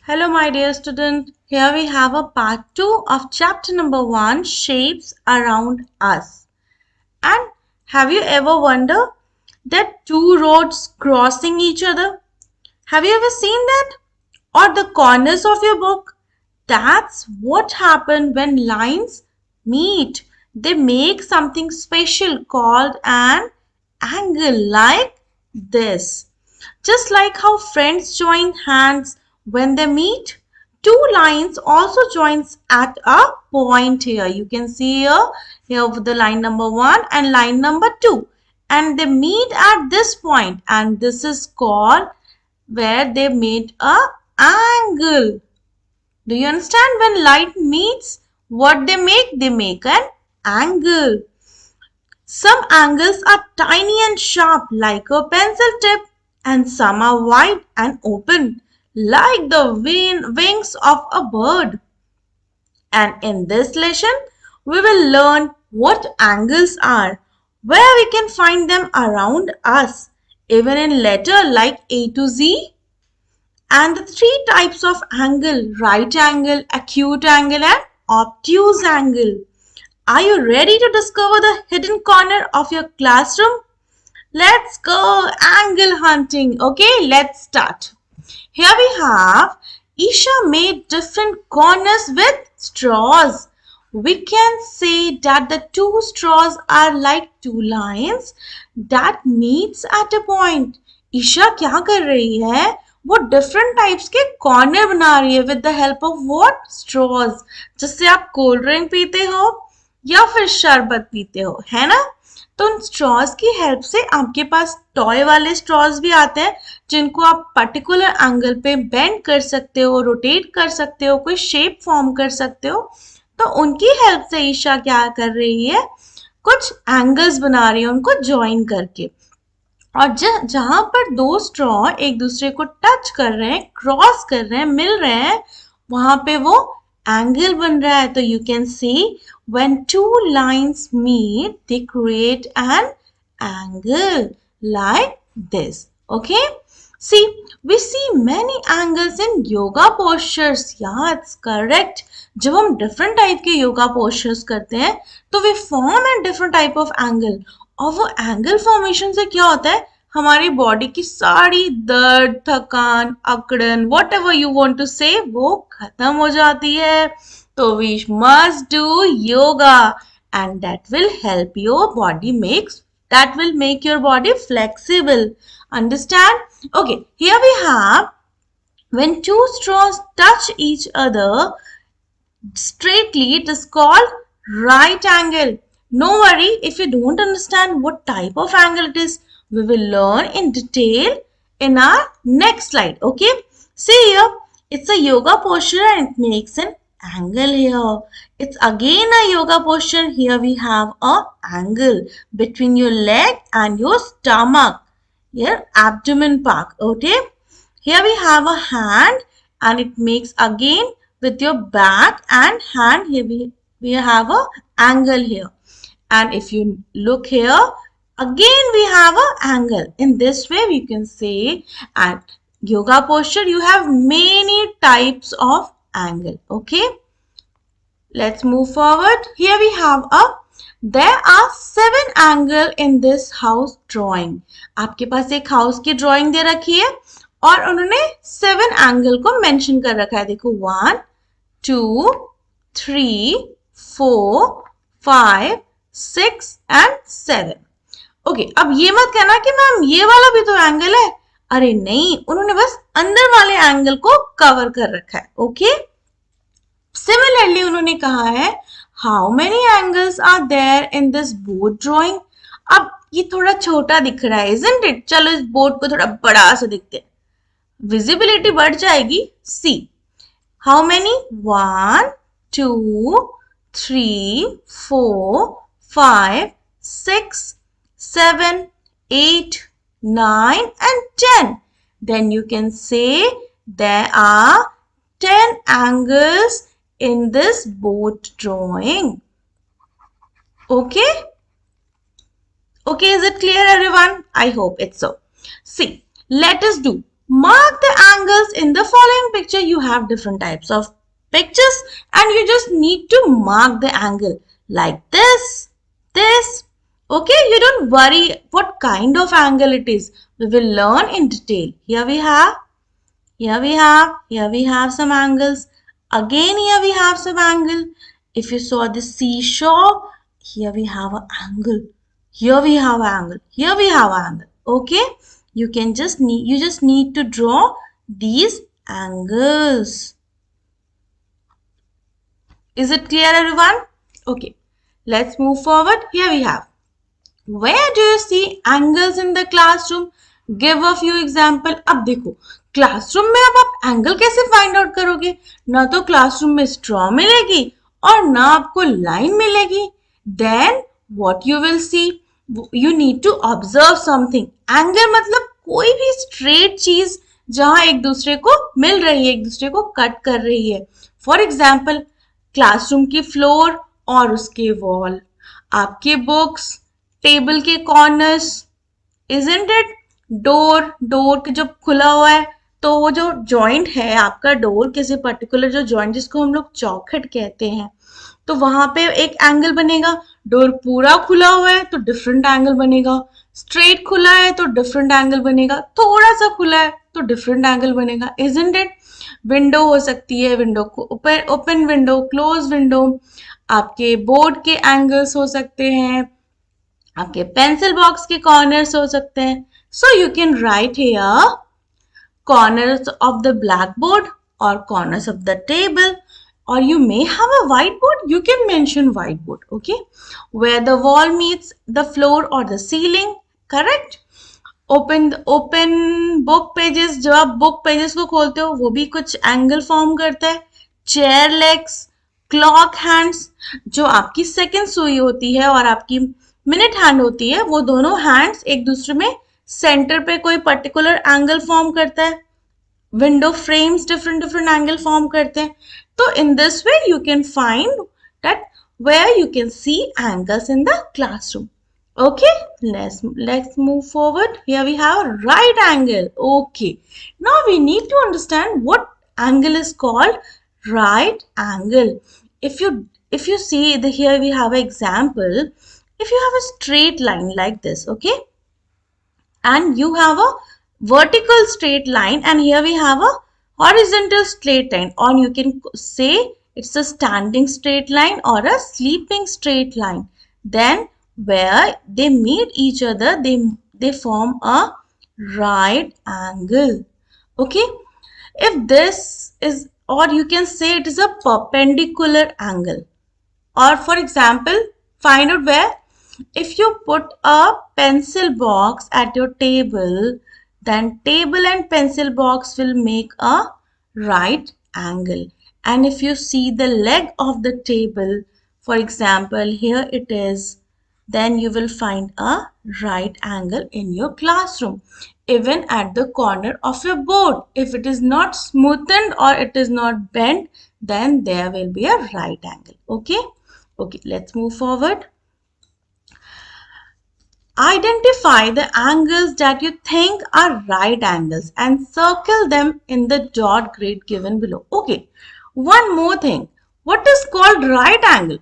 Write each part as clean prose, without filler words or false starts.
Hello my dear student, here we have a part 2 of chapter number 1, Shapes Around Us. And have you ever wondered that two roads crossing each other? Have you ever seen that? Or the corners of your book? That's what happens when lines meet. They make something special called an angle like this. Just like how friends join hands when they meet, two lines also joins at a point here. You can see here the line number 1 and line number 2. And they meet at this point, and this is called where they made a angle. Do you understand? When light meets, what they make? They make an angle. Some angles are tiny and sharp like a pencil tip, and some are wide and open like the wings of a bird. And in this lesson, we will learn what angles are, where we can find them around us, even in letter like A to Z, and the three types of angle: right angle, acute angle, and obtuse angle. Are you ready to discover the hidden corner of your classroom? Let's go angle hunting. Okay, let's start. Here we have Isha made different corners with straws. We can say that the two straws are like two lines that meets at a point. Isha क्या कर रही है? वो different types के corner बना रही है with the help of what? Straws. जिससे आप cold drink पीते हो या फिर शरबत पीते हो, है ना? तो उन स्ट्रॉज की हेल्प से आपके पास टॉय वाले स्ट्रॉज भी आते हैं जिनको आप पर्टिकुलर एंगल पे बेंड कर सकते हो, रोटेट कर सकते हो, कोई शेप फॉर्म कर सकते हो. तो उनकी हेल्प से ईशा क्या कर रही है? कुछ एंगल्स बना रही है उनको ज्वाइन करके. और जहां पर दो स्ट्रॉ एक दूसरे को टच कर रहे हैं, क्रॉस कर रहे हैं, मिल रहे हैं, वहां पे वो एंगल बन रहा है. तो you can C when two lines meet, they create an angle like this. Okay? See, we see many angles in yoga postures. Yeah, it's correct. जब हम different type के yoga postures करते हैं, तो we form a different type of angle. और वो angle formation से क्या होता है? हमारी बॉडी की सारी दर्द, थकान, अकड़न, whatever you want to say, वो खत्म हो जाती है. So we must do yoga, and that will help your body make your body flexible. Understand? Okay, here we have when two straws touch each other straightly, it is called right angle. No worry if you don't understand what type of angle it is. We will learn in detail in our next slide. Okay? See here, it's a yoga posture and it makes an angle here. It's again a yoga posture. Here we have a angle between your leg and your stomach, your abdomen part. Okay, here we have a hand and it makes again with your back and hand. Here we have a angle here, and if you look here again we have a angle. In this way we can say at yoga posture you have many types of angle. Okay, let's move forward. Here we have there are 7 angle in this house drawing. आपके पास एक house की drawing दे रखी है और उन्होंने 7 angle को mention कर रखा है. देखो 1 2 3 4 5 6 and 7. ओके, अब ये मत कहना कि मैम ये वाला भी तो एंगल है. अरे नहीं, उन्होंने बस अंदर वाले एंगल को कवर कर रखा है. ओके, सिमिलरली उन्होंने कहा है how many angles are there in this board drawing. अब ये थोड़ा छोटा दिख रहा है, इजंट इट? चलो इस बोर्ड को थोड़ा बड़ा सा दिखते हैं, विजिबिलिटी बढ़ जाएगी. See how many 1 2 3 4 5 6 7 8 9 and 10. Then you can say there are 10 angles in this board drawing. Okay? Okay, is it clear everyone? I hope it's so. See, let us do Mark the angles in the following picture. You have different types of pictures and you just need to mark the angle like this. Okay, you don't worry what kind of angle it is. We will learn in detail. Here we have some angles. Again, here we have some angle. If you saw the seashore, here we have an angle. Here we have an angle. Here we have an angle. Okay, you just need to draw these angles. Is it clear, everyone? Okay, let's move forward. Here we have. Where do you see angles in the classroom? Give a few example. अब देखो classroom में अब आप angle कैसे find out करोगे? ना तो classroom में स्ट्रॉ मिलेगी और ना आपको लाइन मिलेगी. Then what you will see? You need to observe something. Angle मतलब कोई भी स्ट्रेट चीज जहां एक दूसरे को मिल रही है, एक दूसरे को कट कर रही है. फॉर एग्जाम्पल क्लासरूम की फ्लोर और उसके वॉल, आपके बुक्स, टेबल के कॉर्नर्स, इजंट इट? डोर के जब खुला हुआ है तो वो जो जॉइंट है आपका डोर, किसी पर्टिकुलर जो जॉइंट जिसको हम लोग चौखट कहते हैं, तो वहां पे एक एंगल बनेगा. डोर पूरा खुला हुआ है तो डिफरेंट एंगल बनेगा. स्ट्रेट खुला है तो डिफरेंट एंगल बनेगा. थोड़ा सा खुला है तो डिफरेंट एंगल बनेगा. Isn't it? विंडो हो सकती है, विंडो को ओपन विंडो, क्लोज विंडो. आपके बोर्ड के एंगल्स हो सकते हैं, आपके पेंसिल बॉक्स के कॉर्नर्स हो सकते हैं. So you can write here corners of the blackboard or corners of the table, or you may have a whiteboard. You can mention whiteboard. Okay, where the wall meets the floor or the ceiling. Correct. Open book pages, जब आप book pages को खोलते हो वो भी कुछ angle फॉर्म करता है. चेयर लेग्स, क्लॉक हैंड्स, जो आपकी सेकंड सुई होती है और आपकी मिनट हैंड होती है, वो दोनों हैंड्स एक दूसरे में सेंटर पे कोई पर्टिकुलर एंगल फॉर्म करता है. Window frames different angle form करते हैं. तो in this way you can find that where you can see angles in the classroom. Okay, let's move forward. Here we have right angle. Okay, now we need to understand what angle is called right angle. If you see here we have an example. If you have a straight line like this, okay, and you have a vertical straight line, and here we have a horizontal straight line, or you can say it's a standing straight line or a sleeping straight line. Then where they meet each other, they form a right angle. Okay, if this is, or you can say it is a perpendicular angle. Or for example, find out where, if you put a pencil box at your table, then table and pencil box will make a right angle. And if you see the leg of the table, for example here it is, then you will find a right angle in your classroom. Even at the corner of your board, if it is not smoothened or it is not bent, then there will be a right angle. Okay, let's move forward. Identify the angles that you think are right angles and circle them in the dot grid given below. Okay, one more thing. What is called right angle?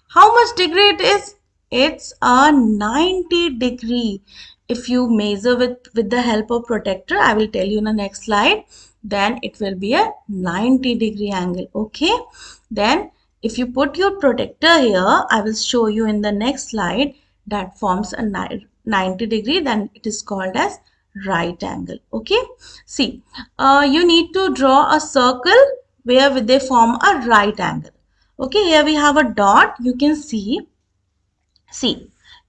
How much degree it is? It's a 90 degree. If you measure with the help of protractor, I will tell you in the next slide, then it will be a 90 degree angle. Okay, then if you put your protractor here, I will show you in the next slide, that forms a 90 degree, then it is called as right angle. Okay, see, you need to draw a circle where they form a right angle. Okay, here we have a dot. You can see,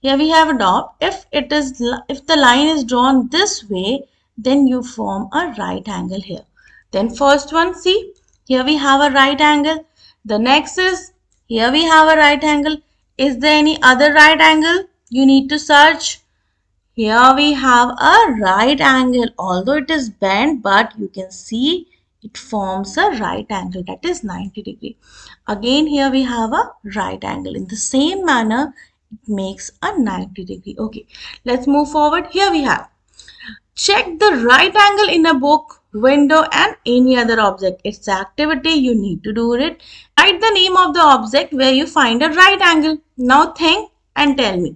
here we have a dot. If the line is drawn this way, then you form a right angle here. Then first one, see, here we have a right angle. The next is, here we have a right angle. Is there any other right angle? You need to search. Here we have a right angle. Although it is bent, but you can see it forms a right angle, that is 90 degree. Again, here we have a right angle. In the same manner, it makes a 90 degree. Okay, let's move forward. Here we have Check the right angle in a book, window and any other object. It's the activity, you need to do it. Write the name of the object where you find a right angle. Now think and tell me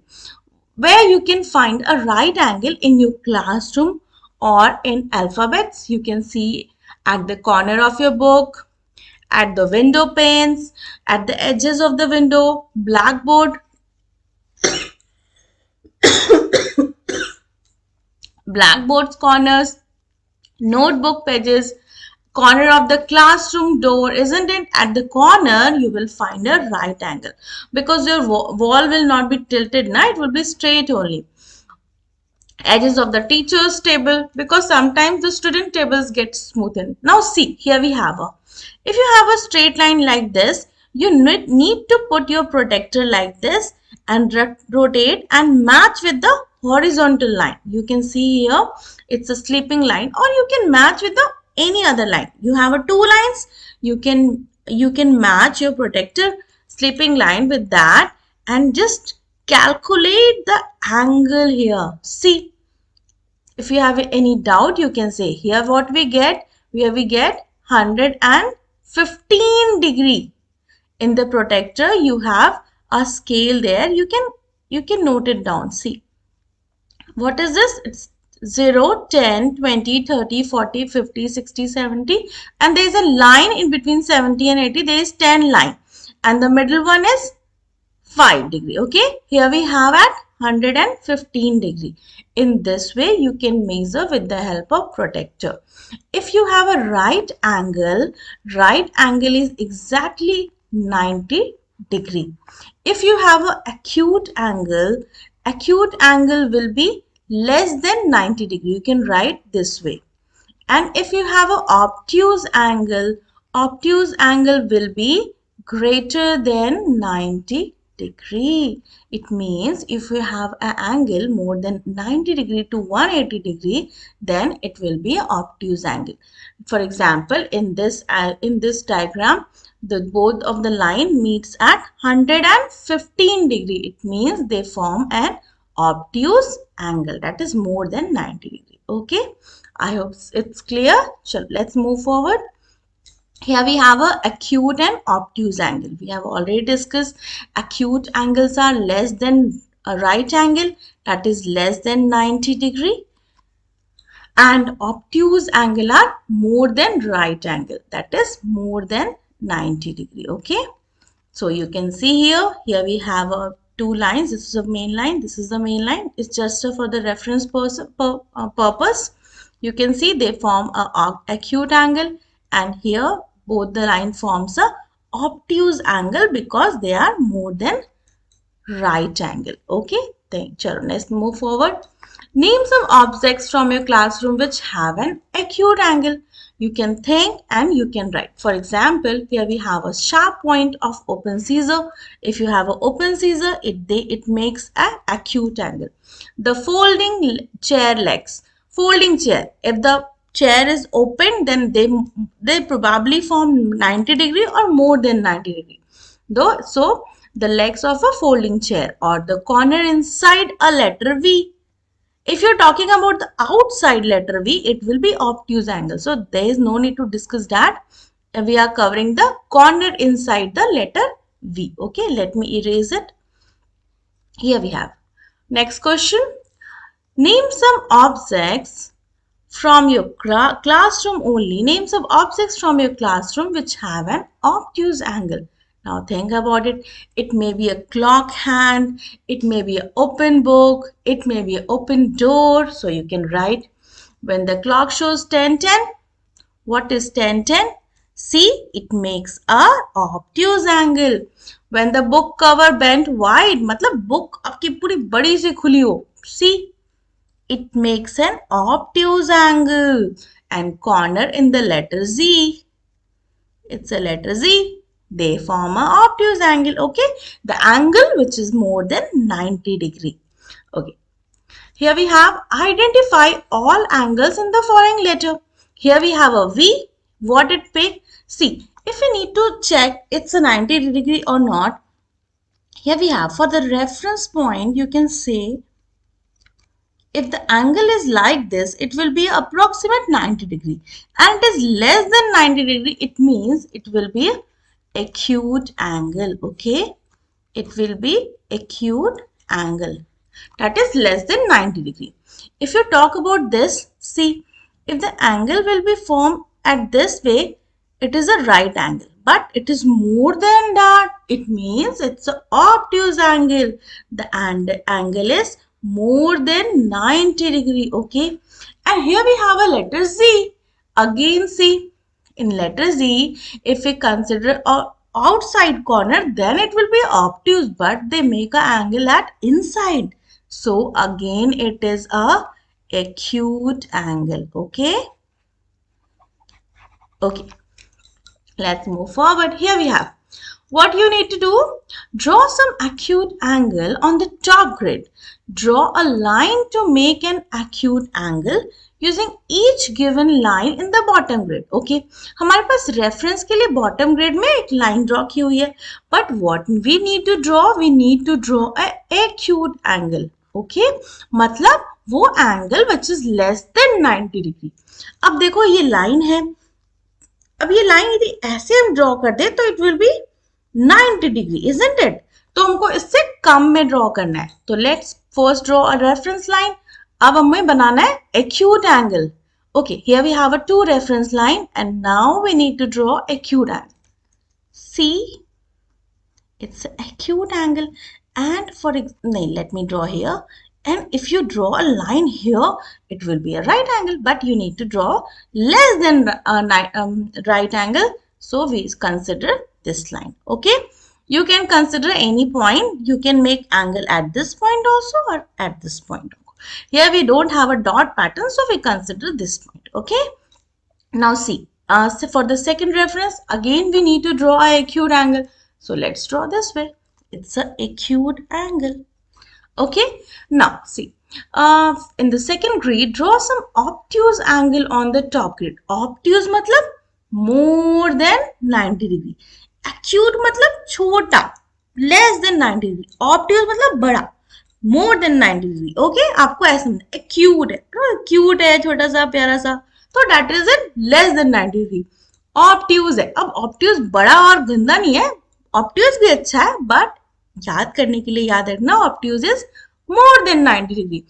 where you can find a right angle in your classroom or in alphabets. You can see at the corner of your book, at the window panes, at the edges of the window, blackboard, blackboard's corners, notebook pages, corner of the classroom door, isn't it? At the corner you will find a right angle because your wall will not be tilted, no, it will be straight only. Edges of the teacher's table, because sometimes the student tables get smoothened. Now see, here we have if you have a straight line like this, you need to put your protector like this and rotate and match with the horizontal line. You can see here it's a sleeping line, or you can match with the any other line. You have a two lines, you can match your protector sleeping line with that and just calculate the angle here. See, if you have any doubt, you can say here what we get. Here we get 115 degree. In the protector, you have a scale there. You can note it down. See, what is this? It's 0, 10, 20, 30, 40, 50, 60, 70. And there is a line in between 70 and 80. There is 10 line. And the middle one is 5 degree. Okay, here we have at 115 degree. In this way you can measure with the help of protector. If you have a right angle is exactly 90 degree. If you have an acute angle will be less than 90 degree. You can write this way. And if you have an obtuse angle will be greater than 90 degree. It means if you have an angle more than 90 degree to 180 degree, then it will be an obtuse angle. For example, in this diagram, the both of the line meets at 115 degree. It means they form an obtuse angle, that is more than 90 degree. Okay, I hope it's clear. So let's move forward. Here we have a acute and obtuse angle. We have already discussed acute angles are less than a right angle, that is less than 90 degree, and obtuse angle are more than right angle, that is more than 90 degree. Okay, so you can see here we have two lines. This is a main line, this is the main line. It's just for the reference purpose. You can see they form a acute angle, and here both the line forms a obtuse angle because they are more than right angle. Okay, let's move forward. Name some objects from your classroom which have an acute angle. You can think and you can write. For example, here we have a sharp point of open scissor. If you have an open scissor, it makes an acute angle. The folding chair legs. Folding chair. If the chair is open, then they probably form 90 degree or more than 90 degree. So the legs of a folding chair, or the corner inside a letter V. If you're talking about the outside letter V, it will be obtuse angle. So there is no need to discuss that. We are covering the corner inside the letter V. Okay, let me erase it. Here we have. Next question. Name some objects from your classroom only. Name some objects from your classroom which have an obtuse angle. Now think about it. It may be a clock hand, it may be an open book, it may be an open door. So you can write, when the clock shows 10:10, what is 10:10? See, it makes a obtuse angle. When the book cover bent wide, मतलब book आपकी पूरी बड़ी सी खुली हो. See, it makes an obtuse angle. And corner in the letter Z, it's a letter Z. They form an obtuse angle. Okay, the angle which is more than 90 degree. Okay, here we have identify all angles in the following letter. Here we have a V. What it pick? See, if we need to check it's a 90 degree or not, here we have, for the reference point, you can say if the angle is like this, it will be approximate 90 degree, and it is less than 90 degree, it means it will be acute angle. Okay, it will be acute angle, that is less than 90 degree. If you talk about this, see, if the angle will be formed at this way, it is a right angle, but it is more than that, it means it's an obtuse angle. The angle is more than 90 degree. Okay, and here we have a letter Z. Again, see, in letter Z, if we consider a outside corner, then it will be obtuse, but they make an angle at inside. So again, it is a acute angle. Okay. Okay. Let's move forward. Here we have what you need to do. Draw some acute angle on the top grid. Draw a line to make an acute angle using each given line in the bottom grid. Okay, हमारे पास reference के लिए bottom grid में एक line draw की हुई है. But what we need to draw? We need to draw a acute angle. Okay, मतलब वो angle which is less than 90 degree. अब देखो ये line है. अब ये लाइन यदि ऐसे हम ड्रॉ कर दे तो it will be 90 degree, isn't it? तो हमको इससे कम में ड्रॉ करना है. तो let's first draw a reference line. अब हमें बनाना है acute angle. Okay, here we have a two reference line and now we need to draw acute angle. See, it's an acute angle, and for let me draw here, and if you draw a line here, it will be a right angle, but you need to draw less than right angle, so we consider this line. Okay, you can consider any point. You can make angle at this point also or at this point. Here we don't have a dot pattern, so we consider this point. Okay, now see, so for the second reference, again we need to draw a acute angle. So let's draw this way. It's an acute angle. Okay. Now see, in the second grid, draw some obtuse angle on the top grid. Obtuse मतलब more than 90 degree. Acute मतलब छोटा, less than 90 degree. Obtuse मतलब बड़ा, more than 90 degree. Okay, आपको ऐसे में acute है, cute है, छोटा सा प्यारा सा, तो that is it, less than 90 degree. Obtuse है. अब obtuse बड़ा और गंदा नहीं है. Obtuse भी अच्छा है, but याद करने के लिए याद रखना, obtuse is more than 90 degree.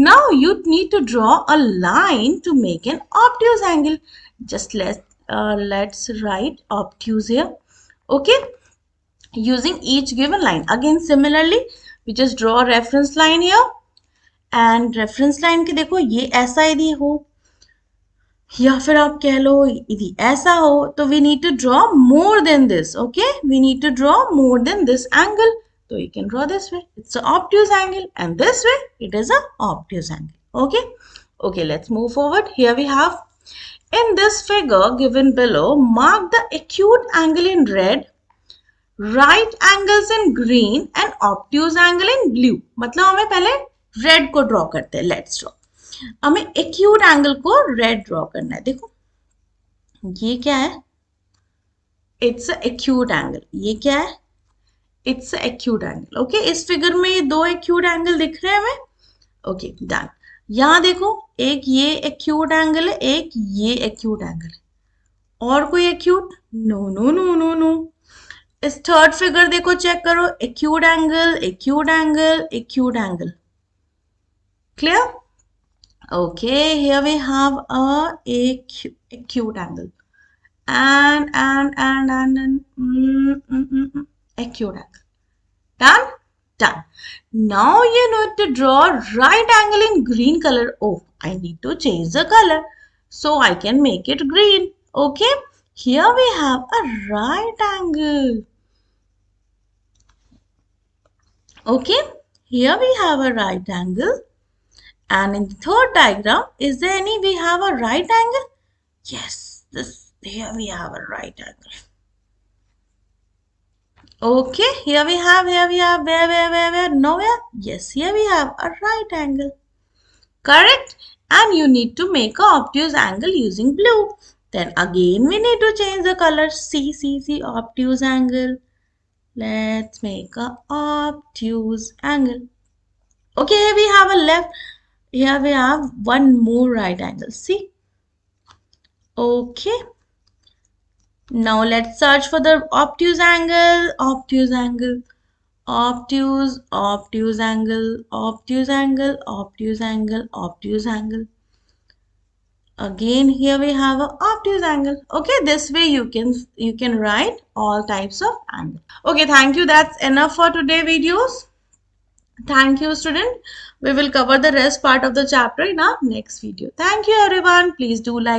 Now you need to draw a line to make an obtuse angle. Just let's write obtuse here. Okay, using each given line. Again similarly, we just draw a reference line here, and reference line के देखो ये ऐसा यदि हो या फिर आप कह लो यदि ऐसा हो, तो we need to draw more than this. Okay, we need to draw more than this angle. So you can draw this way, it's an obtuse angle, and this way it is an obtuse angle. Okay, okay, let's move forward. Here we have, in this figure given below, mark the acute angle in red, right angles in green, and obtuse angle in blue. मतलब हमें पहले red को draw करते हैं. Let's draw. हमें acute angle को red draw करना है. देखो ये क्या है, इट्स एक्यूट एंगल. ये क्या है, इट्स एक्यूट एंगल. ओके, इस फिगर में ये दो एक्यूट एंगल दिख रहे हैं हमें. Okay, done. यहाँ देखो, एक ये एक्यूट एंगल है, एक ये एक्यूट एंगल है. और कोई acute? No no no no no. इस थर्ड फिगर देखो, चेक करो, acute angle, acute angle, acute angle. Clear? Okay, here we have a acute angle and acute angle. Done? Done. Now you need to draw right angle in green color. Oh, I need to change the color, so I can make it green. Okay, here we have a right angle. Okay, here we have a right angle. And in the third diagram, is there any we have a right angle? Yes, here we have a right angle. Okay, here we have, where, nowhere. Yes, here we have a right angle. Correct? And you need to make a obtuse angle using blue. Then again, we need to change the color. See, obtuse angle. Let's make a obtuse angle. Okay, here we have a left. Here we have one more right angle. See? Okay. Now let's search for the obtuse angle. Obtuse angle. Obtuse, obtuse angle, obtuse angle, obtuse angle, obtuse angle. Again, here we have a obtuse angle. Okay, this way you can write all types of angle. Okay, thank you. That's enough for today videos. Thank you, student. We will cover the rest part of the chapter in our next video. Thank you, everyone. Please do like.